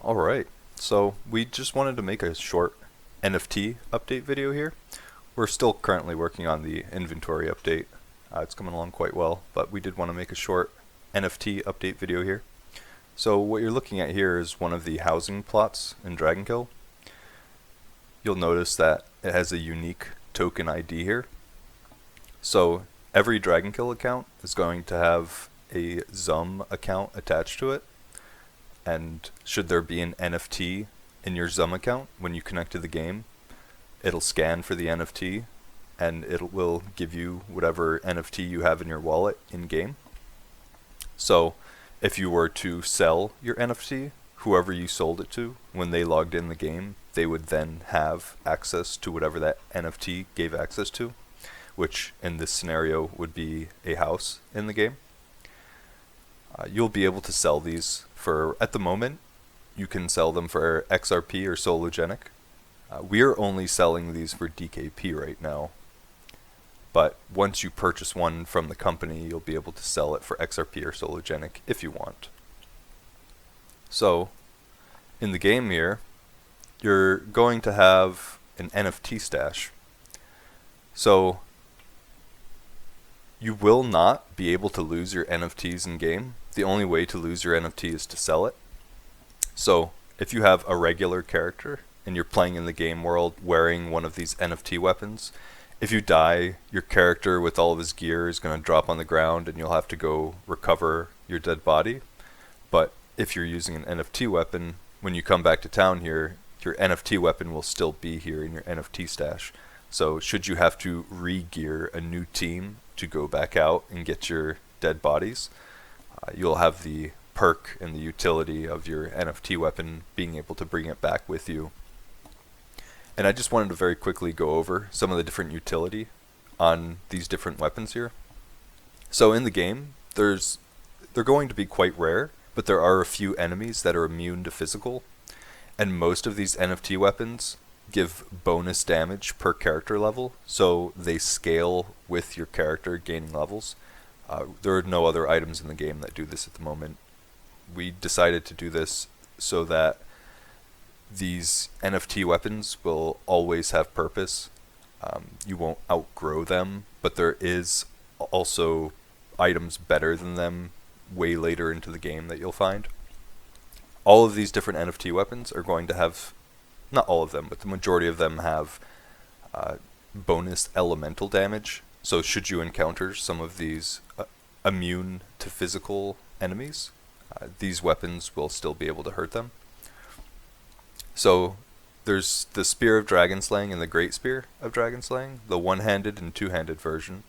Alright, so we just wanted to make a short NFT update video here. We're still currently working on the inventory update. It's coming along quite well, but we did want to make a short NFT update video here. So what you're looking at here is one of the housing plots in Dragonkill. You'll notice that it has a unique token ID here. So every Dragonkill account is going to have a Zum account attached to it. And should there be an NFT in your Zum account, when you connect to the game, it'll scan for the NFT and it will give you whatever NFT you have in your wallet in-game. So if you were to sell your NFT, whoever you sold it to, when they logged in the game, they would then have access to whatever that NFT gave access to, which in this scenario would be a house in the game. You'll be able to sell these for, at the moment, you can sell them for XRP or Sologenic. We are only selling these for DKP right now, but once you purchase one from the company, you'll be able to sell it for XRP or Sologenic if you want. So, in the game here, you're going to have an NFT stash. So, you will not be able to lose your NFTs in game. The only way to lose your NFT is to sell it. So if you have a regular character and you're playing in the game world wearing one of these NFT weapons, if you die, your character with all of his gear is going to drop on the ground and you'll have to go recover your dead body. But if you're using an NFT weapon, when you come back to town here, your NFT weapon will still be here in your NFT stash. So should you have to re-gear a new team to go back out and get your dead bodies, you'll have the perk and the utility of your NFT weapon being able to bring it back with you. And I just wanted to very quickly go over some of the different utility on these different weapons here. So in the game, they're going to be quite rare, but there are a few enemies that are immune to physical, and most of these NFT weapons give bonus damage per character level, so they scale with your character gaining levels. There are no other items in the game that do this at the moment. We decided to do this so that these NFT weapons will always have purpose. You won't outgrow them, but there is also items better than them way later into the game that you'll find. All of these different NFT weapons are going to have, not all of them, but the majority of them have bonus elemental damage. So should you encounter some of these immune to physical enemies, these weapons will still be able to hurt them. So there's the Spear of Dragon Slaying and the Great Spear of Dragon Slaying, the one-handed and two-handed version.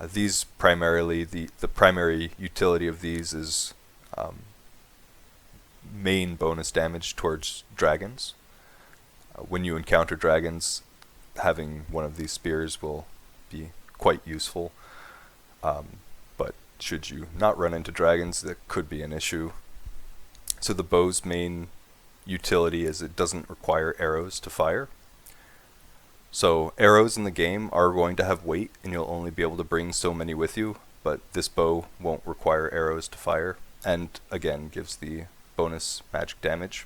These primarily, the primary utility of these is main bonus damage towards dragons. When you encounter dragons, having one of these spears will be quite useful. But should you not run into dragons, that could be an issue. So the bow's main utility is it doesn't require arrows to fire. So arrows in the game are going to have weight and you'll only be able to bring so many with you, but this bow won't require arrows to fire, and again gives the bonus magic damage.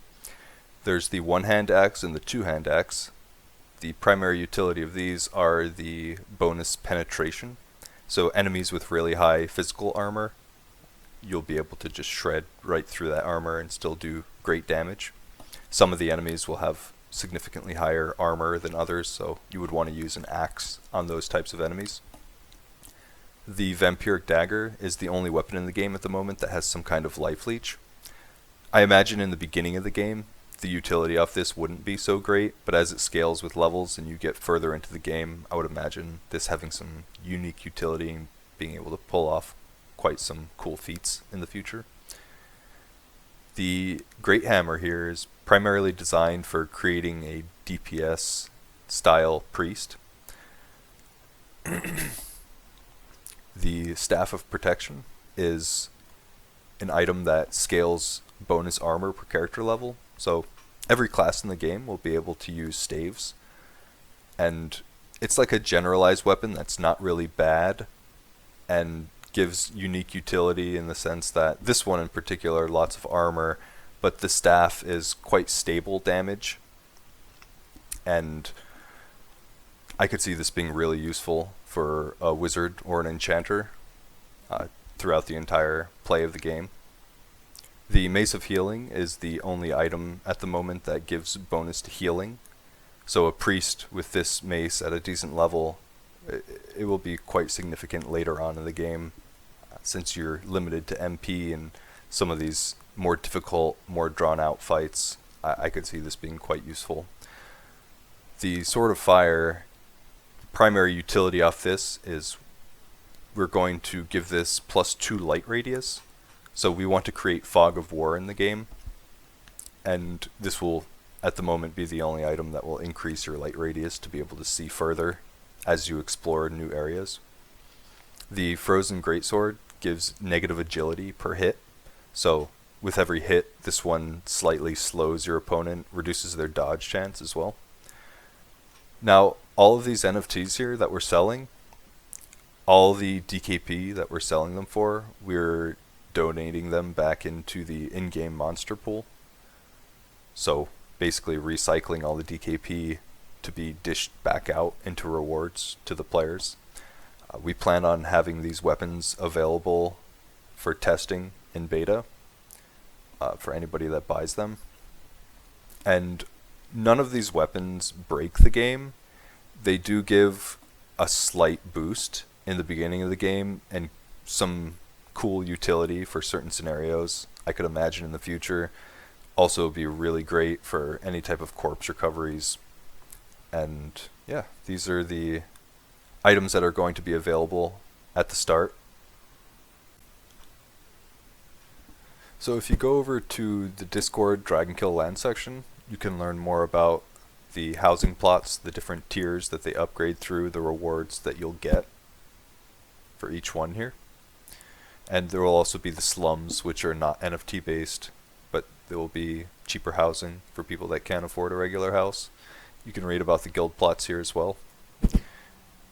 There's the one-hand axe and the two-hand axe. The primary utility of these are the bonus penetration. So enemies with really high physical armor, you'll be able to just shred right through that armor and still do great damage. Some of the enemies will have significantly higher armor than others, so you would want to use an axe on those types of enemies. The Vampiric Dagger is the only weapon in the game at the moment that has some kind of life leech. I imagine in the beginning of the game, the utility of this wouldn't be so great, but as it scales with levels and you get further into the game, I would imagine this having some unique utility and being able to pull off quite some cool feats in the future. The Great Hammer here is primarily designed for creating a DPS style priest. The Staff of Protection is an item that scales bonus armor per character level. So every class in the game will be able to use staves, and it's like a generalized weapon that's not really bad and gives unique utility in the sense that this one in particular, lots of armor, but the staff is quite stable damage, and I could see this being really useful for a wizard or an enchanter throughout the entire play of the game. The Mace of Healing is the only item at the moment that gives bonus to healing, so a priest with this mace at a decent level, it will be quite significant later on in the game, since you're limited to MP and some of these more difficult, more drawn out fights. I could see this being quite useful. The Sword of Fire, primary utility off this is we're going to give this +2 light radius. So we want to create Fog of War in the game, and this will at the moment be the only item that will increase your light radius to be able to see further as you explore new areas. The Frozen Greatsword gives negative agility per hit, so with every hit this one slightly slows your opponent, reduces their dodge chance as well. Now all of these NFTs here that we're selling, all the DKP that we're selling them for, we're donating them back into the in-game monster pool. So basically recycling all the DKP to be dished back out into rewards to the players. We plan on having these weapons available for testing in beta for anybody that buys them. And none of these weapons break the game. They do give a slight boost in the beginning of the game and some cool utility for certain scenarios. I could imagine in the future also be really great for any type of corpse recoveries. And yeah, these are the items that are going to be available at the start. So if you go over to the Discord Dragonkill land section, you can learn more about the housing plots, the different tiers that they upgrade through, the rewards that you'll get for each one here. And there will also be the slums, which are not NFT based, but there will be cheaper housing for people that can't afford a regular house. You can read about the guild plots here as well.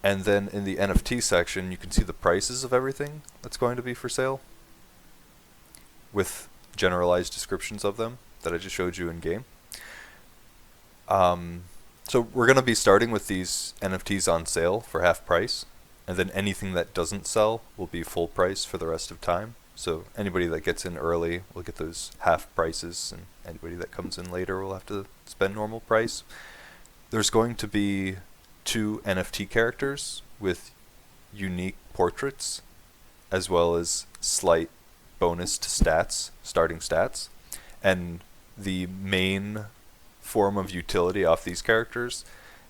And then in the NFT section, you can see the prices of everything that's going to be for sale, with generalized descriptions of them that I just showed you in game. So we're going to be starting with these NFTs on sale for half price, and then anything that doesn't sell will be full price for the rest of time. So anybody that gets in early will get those half prices, and anybody that comes in later will have to spend normal price. There's going to be 2 NFT characters with unique portraits, as well as slight bonus to stats, starting stats. And the main form of utility off these characters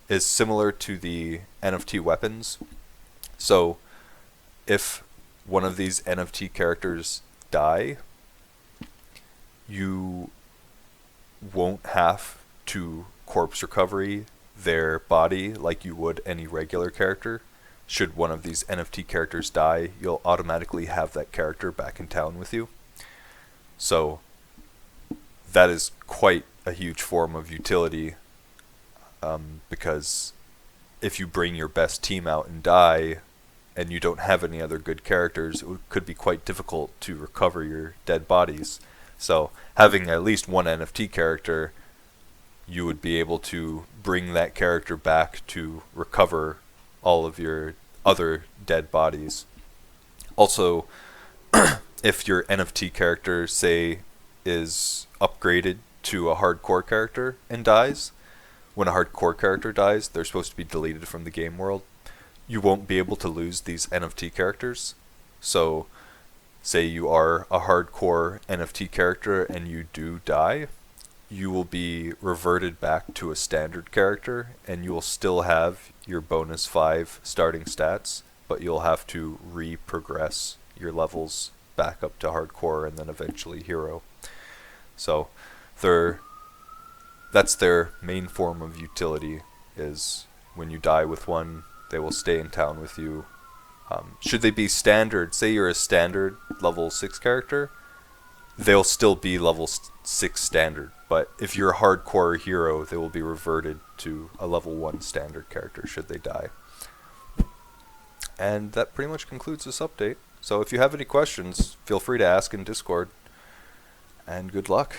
is similar to the NFT weapons. So if one of these NFT characters die, you won't have to corpse recovery their body like you would any regular character. Should one of these NFT characters die, you'll automatically have that character back in town with you. So that is quite a huge form of utility, because if you bring your best team out and die and you don't have any other good characters, it could be quite difficult to recover your dead bodies. So having at least one NFT character, you would be able to bring that character back to recover all of your other dead bodies. Also, if your NFT character, say, is upgraded to a hardcore character and dies, when a hardcore character dies, they're supposed to be deleted from the game world. You won't be able to lose these NFT characters. So, say you are a hardcore NFT character and you do die, you will be reverted back to a standard character, and you will still have your bonus 5 starting stats, but you'll have to re-progress your levels back up to hardcore and then eventually hero. So that's their main form of utility, is when you die with one, they will stay in town with you. Should they be standard, say you're a standard level 6 character, they'll still be level 6 standard. But if you're a hardcore hero, they will be reverted to a level 1 standard character should they die. And that pretty much concludes this update. So if you have any questions, feel free to ask in Discord. And good luck.